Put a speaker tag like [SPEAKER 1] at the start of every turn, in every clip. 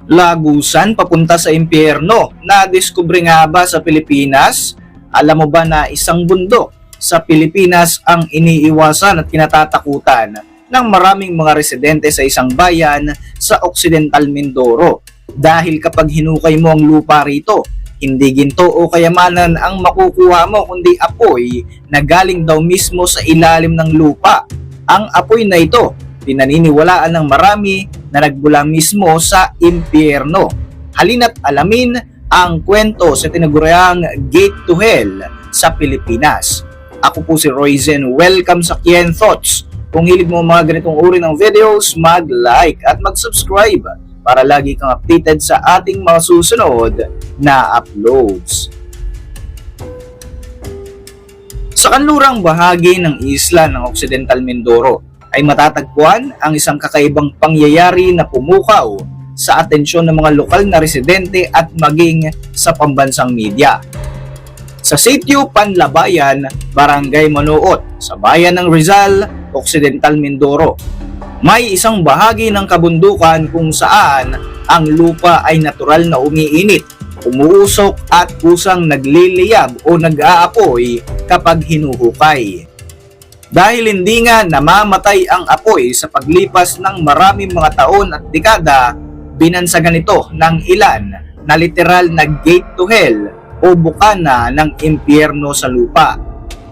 [SPEAKER 1] Lagusan papunta sa impyerno. Nadiskubre nga ba sa Pilipinas? Alam mo ba na isang bundok sa Pilipinas ang iniiwasan at kinatatakutan ng maraming mga residente sa isang bayan sa Occidental Mindoro? Dahil kapag hinukay mo ang lupa rito, hindi ginto o kayamanan ang makukuha mo kundi apoy na galing daw mismo sa ilalim ng lupa. Ang apoy na ito, pinaniniwalaan ng marami na nagmula mismo sa impyerno. Halina't alamin ang kwento sa tinaguriang Gate to Hell sa Pilipinas. Ako po si Royzen, welcome sa Kien Thoughts. Kung hilig mo mga ganitong uri ng videos, mag-like at mag-subscribe para lagi kang updated sa ating mga susunod na uploads. Sa kanlurang bahagi ng isla ng Occidental Mindoro ay matatagpuan ang isang kakaibang pangyayari na pumukaw sa atensyon ng mga lokal na residente at maging sa pambansang media. Sa Sitio Panlabayan, Barangay Manuot, sa bayan ng Rizal, Occidental Mindoro, may isang bahagi ng kabundukan kung saan ang lupa ay natural na umiinit, umuusok at kusang nagliliyab o nag-aapoy kapag hinuhukay. Dahil hindi nga namamatay ang apoy sa paglipas ng maraming mga taon at dekada, binansagan ito ng ilan na literal na gate to hell o bukana ng impyerno sa lupa.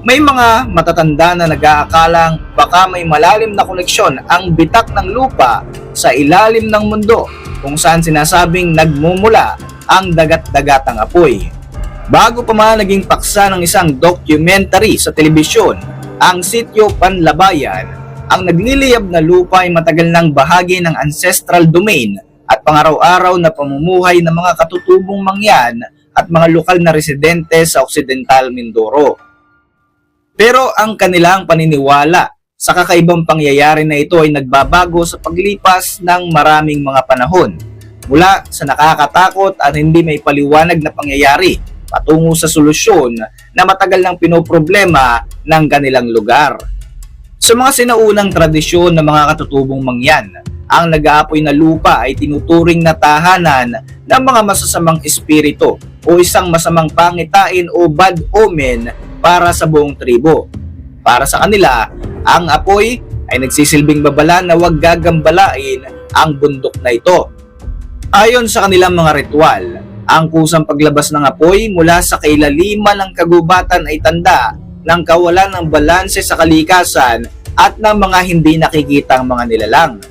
[SPEAKER 1] May mga matatanda na nag-aakalang baka may malalim na koneksyon ang bitak ng lupa sa ilalim ng mundo kung saan sinasabing nagmumula ang dagat-dagatang apoy. Bago pa man naging paksa ng isang documentary sa telebisyon, ang Sitio Panlabayan, ang nagliliyab na lupa ay matagal ng bahagi ng ancestral domain at pangaraw-araw na pamumuhay ng mga katutubong mangyan at mga lokal na residente sa Occidental Mindoro. Pero ang kanilang paniniwala sa kakaibang pangyayari na ito ay nagbabago sa paglipas ng maraming mga panahon. Mula sa nakakatakot at hindi may paliwanag na pangyayari patungo sa solusyon na matagal nang pinoproblema ng kanilang lugar. Sa mga sinaunang tradisyon ng mga katutubong mangyan, ang nag-aapoy na lupa ay tinuturing na tahanan ng mga masasamang espiritu o isang masamang pangitain o bad omen para sa buong tribo. Para sa kanila, ang apoy ay nagsisilbing babala na huwag gagambalain ang bundok na ito. Ayon sa kanilang mga ritual, ang kusang paglabas ng apoy mula sa kailaliman ng kagubatan ay tanda ng kawalan ng balanse sa kalikasan at ng mga hindi nakikitang mga nilalang.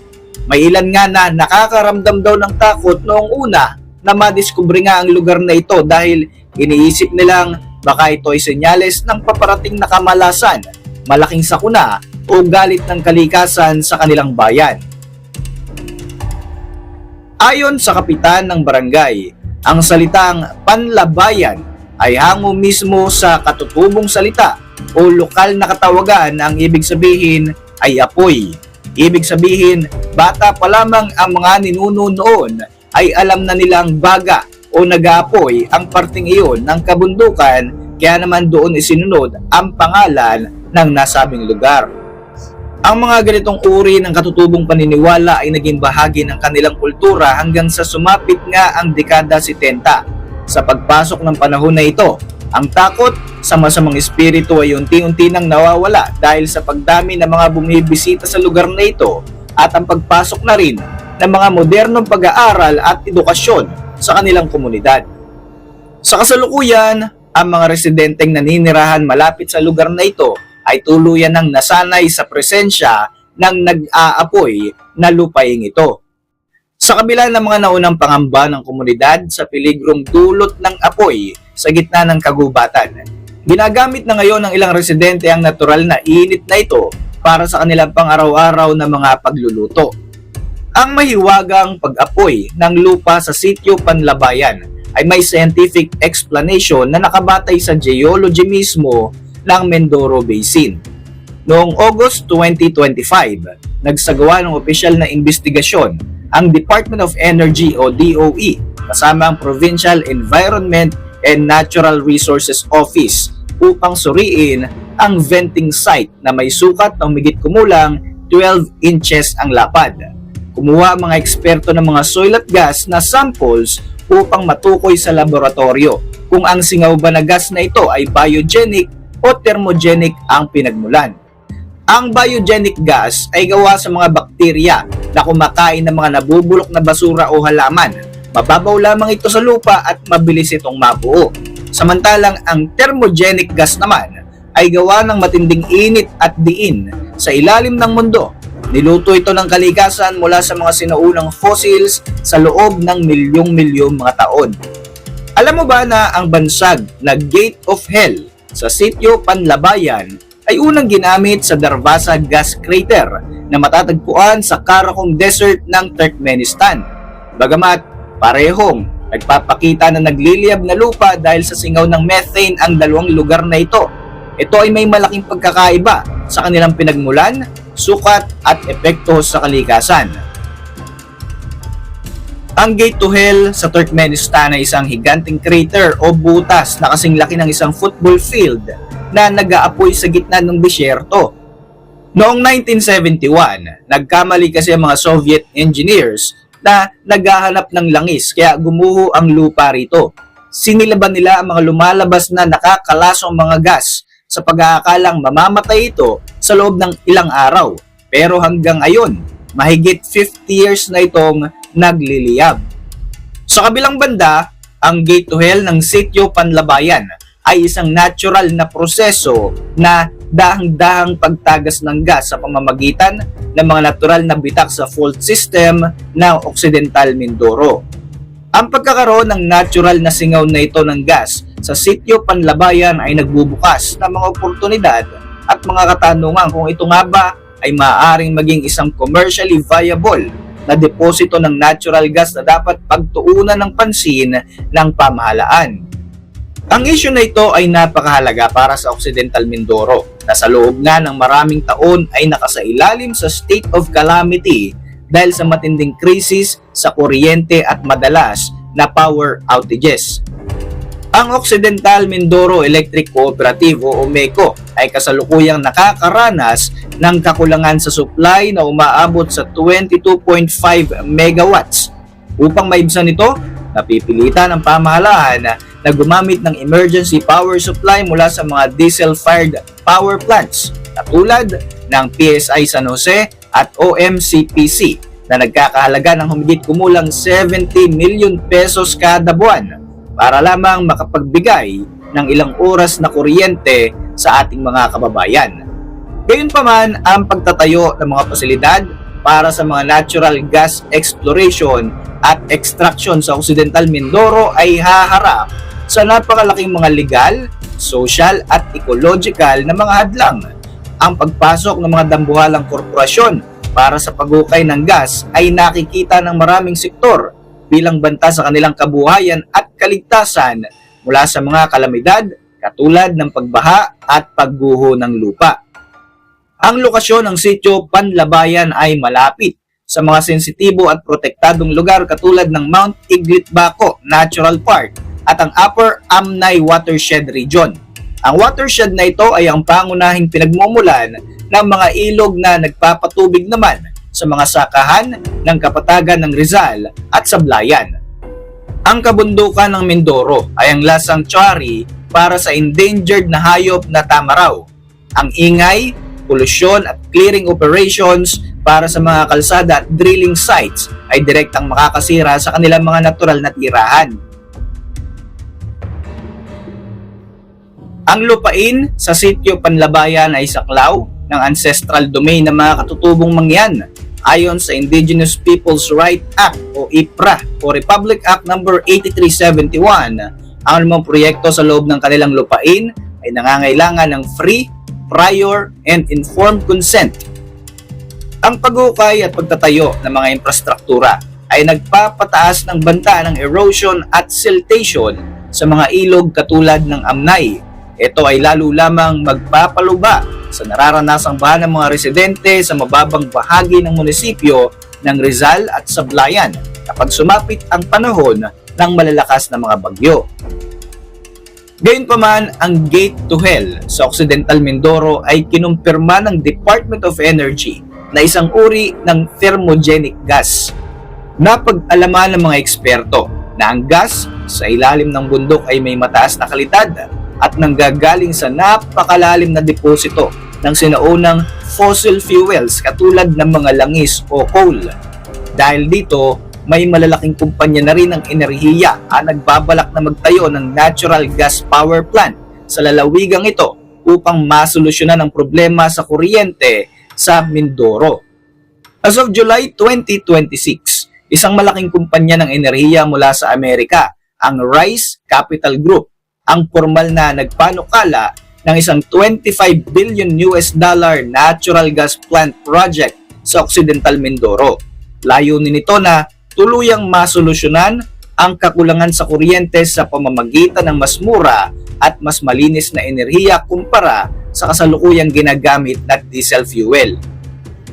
[SPEAKER 1] May ilan nga na nakakaramdam daw ng takot noong una na madiskubre nga ang lugar na ito dahil iniisip nilang baka ito ay senyales ng paparating na kamalasan, malaking sakuna o galit ng kalikasan sa kanilang bayan. Ayon sa kapitan ng barangay, ang salitang Panlabayan ay hango mismo sa katutubong salita o lokal na katawagan na ang ibig sabihin ay apoy. Ibig sabihin, bata pa lamang ang mga ninuno noon ay alam na nilang baga o nag-aapoy ang parting iyon ng kabundukan, kaya naman doon isinunod ang pangalan ng nasabing lugar. Ang mga ganitong uri ng katutubong paniniwala ay naging bahagi ng kanilang kultura hanggang sa sumapit nga ang dekada 70. Sa pagpasok ng panahon na ito, ang takot sa masamang espiritu ay unti-unti nang nawawala dahil sa pagdami ng mga bumibisita sa lugar na ito at ang pagpasok na rin ng mga modernong pag-aaral at edukasyon sa kanilang komunidad. Sa kasalukuyan, ang mga residenteng naninirahan malapit sa lugar na ito ay tuluyan ng nasanay sa presensya ng nag-aapoy na lupaing ito. Sa kabila ng mga naunang pangamba ng komunidad sa peligrong dulot ng apoy sa gitna ng kagubatan, ginagamit na ngayon ng ilang residente ang natural na init na ito para sa kanilang pang-araw-araw na mga pagluluto. Ang mahiwagang pag-apoy ng lupa sa Sitio Panlabayan ay may scientific explanation na nakabatay sa geology mismo ng Mindoro Basin. Noong August 2025, nagsagawa ng opisyal na investigasyon ang Department of Energy o DOE kasama ang Provincial Environment and Natural Resources Office upang suriin ang venting site na may sukat na humigit kumulang 12 inches ang lapad. kumuha ang mga eksperto ng mga soil at gas na samples upang matukoy sa laboratorio kung ang singaw ba na gas na ito ay biogenic o thermogenic ang pinagmulan. Ang biogenic gas ay gawa sa mga bakterya na kumakain ng mga nabubulok na basura o halaman. Mababaw lamang ito sa lupa at mabilis itong mabuo. Samantalang ang thermogenic gas naman ay gawa ng matinding init at diin sa ilalim ng mundo. Niluto ito ng kalikasan mula sa mga sinaunang fossils sa loob ng milyong-milyong mga taon. Alam mo ba na ang bansag na Gate of Hell sa sitio Panlabayan ay unang ginamit sa Darvaza Gas Crater na matatagpuan sa Karakum Desert ng Turkmenistan. Bagamat parehong nagpapakita na nagliliyab na lupa dahil sa singaw ng methane ang dalawang lugar na ito, ito ay may malaking pagkakaiba sa kanilang pinagmulan, sukat at epekto sa kalikasan. Ang Gate to Hell sa Turkmenistan ay isang higanting crater o butas na kasing laki ng isang football field na nag-aapoy sa gitna ng disyerto. Noong 1971, nagkamali kasi ang mga Soviet engineers na naghahanap ng langis kaya gumuho ang lupa rito. Sinilaban nila ang mga lumalabas na nakakalasong mga gas sa pag-aakalang mamamatay ito sa loob ng ilang araw. Pero hanggang ngayon, mahigit 50 years na itong nagliliyab. Sa kabilang banda, ang Gate to Hell ng sitio Panlabayan ay isang natural na proseso na dahang-dahang pagtagas ng gas sa pamamagitan ng mga natural na bitak sa fault system ng Occidental Mindoro. Ang pagkakaroon ng natural na singaw na ito ng gas sa sitio Panlabayan ay nagbubukas ng mga oportunidad at mga katanungan kung ito nga ba ay maaaring maging isang commercially viable na deposito ng natural gas na dapat pagtuunan ng pansin ng pamahalaan. Ang issue na ito ay napakahalaga para sa Occidental Mindoro na sa loob nga ng maraming taon ay nakasailalim sa state of calamity dahil sa matinding krisis sa kuryente at madalas na power outages. Ang Occidental Mindoro Electric Cooperative o OMECO ay kasalukuyang nakakaranas ng kakulangan sa supply na umaabot sa 22.5 megawatts. Upang maibsan ito, napipilitan ang pamahalaan na gumamit ng emergency power supply mula sa mga diesel-fired power plants na tulad ng PSI San Jose at OMCPC na nagkakahalaga ng humigit kumulang 70 million pesos kada buwan para lamang makapagbigay ng ilang oras na kuryente sa ating mga kababayan. Gayunpaman, ang pagtatayo ng mga pasilidad para sa mga natural gas exploration at extraction sa Occidental Mindoro ay haharap sa napakalaking mga legal, social at ecological na mga hadlang. Ang pagpasok ng mga dambuhalang korporasyon para sa paghukay ng gas ay nakikita ng maraming sektor bilang banta sa kanilang kabuhayan at kaligtasan mula sa mga kalamidad katulad ng pagbaha at pagguho ng lupa. Ang lokasyon ng sitio Panlabayan ay malapit sa mga sensitibo at protektadong lugar katulad ng Mount Iglit-Baco Natural Park at ang Upper Amnay Watershed Region. Ang watershed na ito ay ang pangunahing pinagmumulan ng mga ilog na nagpapatubig naman sa mga sakahan ng kapatagan ng Rizal at Sablayan. Ang kabundukan ng Mindoro ay ang last sanctuary para sa endangered na hayop na tamaraw. Ang ingay, polusyon at clearing operations para sa mga kalsada at drilling sites ay direktang makakasira sa kanilang mga natural na tirahan. Ang lupain sa sitio Panlabayan ay saklaw ng ancestral domain ng mga katutubong mangyan ayon sa Indigenous Peoples' Rights Act o IPRA o Republic Act No. 8371. Ang anumang proyekto sa loob ng kanilang lupain ay nangangailangan ng free, prior, and informed consent. Ang paghukay at pagtatayo ng mga infrastruktura ay nagpapataas ng banta ng erosion at siltation sa mga ilog katulad ng Amnay. Ito ay lalo lamang magpapaluba sa nararanasang baha ng mga residente sa mababang bahagi ng munisipyo ng Rizal at Sablayan kapag sumapit ang panahon ng malalakas na mga bagyo. Gayunpaman, ang Gate to Hell sa Occidental Mindoro ay kinumpirma ng Department of Energy na isang uri ng thermogenic gas. Napag-alaman ng mga eksperto na ang gas sa ilalim ng bundok ay may mataas na kalidad at nanggagaling sa napakalalim na deposito ng sinaunang fossil fuels katulad ng mga langis o coal. Dahil dito, may malalaking kumpanya na rin ng enerhiya ang nagbabalak na magtayo ng natural gas power plant sa lalawigang ito upang masolusyonan ang problema sa kuryente sa Mindoro. As of July 2026, isang malaking kumpanya ng enerhiya mula sa Amerika, ang Rice Capital Group, ang formal na nagpanukala ng isang $25 billion natural gas plant project sa Occidental Mindoro. Layunin nito na tuluyang masolusyonan ang kakulangan sa kuryente sa pamamagitan ng mas mura at mas malinis na enerhiya kumpara sa kasalukuyang ginagamit na diesel fuel.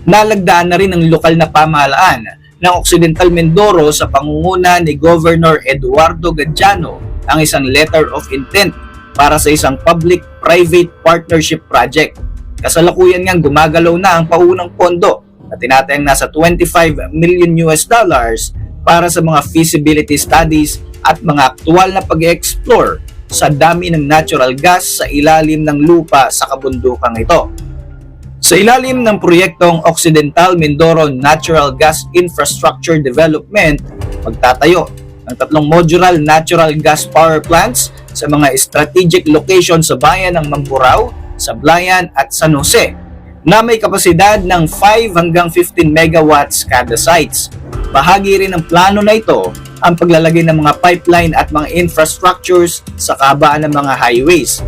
[SPEAKER 1] Nalagdaan na rin ng lokal na pamahalaan ng Occidental Mindoro sa pangunguna ni Governor Eduardo Gadiano ang isang letter of intent para sa isang public-private partnership project. Kasalukuyan ngang gumagalaw na ang paunang pondo na tinatayang nasa $25 million para sa mga feasibility studies at mga aktual na pag-explore sa dami ng natural gas sa ilalim ng lupa sa kabundukang ito. Sa ilalim ng proyektong Occidental Mindoro Natural Gas Infrastructure Development, magtatayo ng 3 modular natural gas power plants sa mga strategic location sa bayan ng Mamburao, Sablayan at San Jose na may kapasidad ng 5 hanggang 15 megawatts kada sites. Bahagi rin ng plano na ito ang paglalagay ng mga pipeline at mga infrastructures sa kabaan ng mga highways.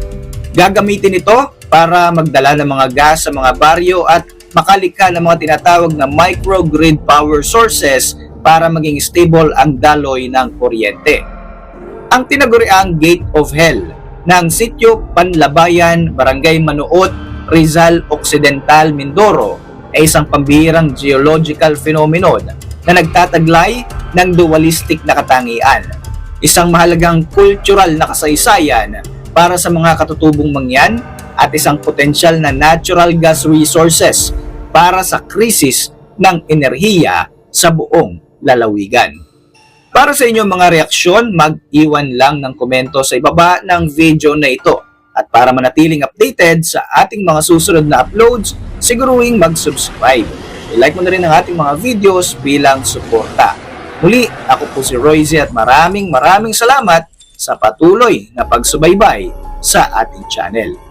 [SPEAKER 1] Gagamitin ito para magdala ng mga gas sa mga baryo at makalikha ng mga tinatawag na microgrid power sources para maging stable ang daloy ng kuryente. Ang tinaguriang Gate of Hell ng Sitio Panlabayan, Barangay Manuot, Rizal Occidental, Mindoro ay isang pambihirang geological phenomenon na nagtataglay ng dualistic na katangian. Isang mahalagang cultural na kasaysayan para sa mga katutubong mangyan at isang potensyal na natural gas resources para sa krisis ng enerhiya sa buong lalawigan. Para sa inyong mga reaksyon, mag-iwan lang ng komento sa ibaba ng video na ito. At para manatiling updated sa ating mga susunod na uploads, siguruhing mag-subscribe. I-like mo na rin ang ating mga videos bilang suporta. Muli, ako po si Royce at maraming salamat sa patuloy na pagsubaybay sa ating channel.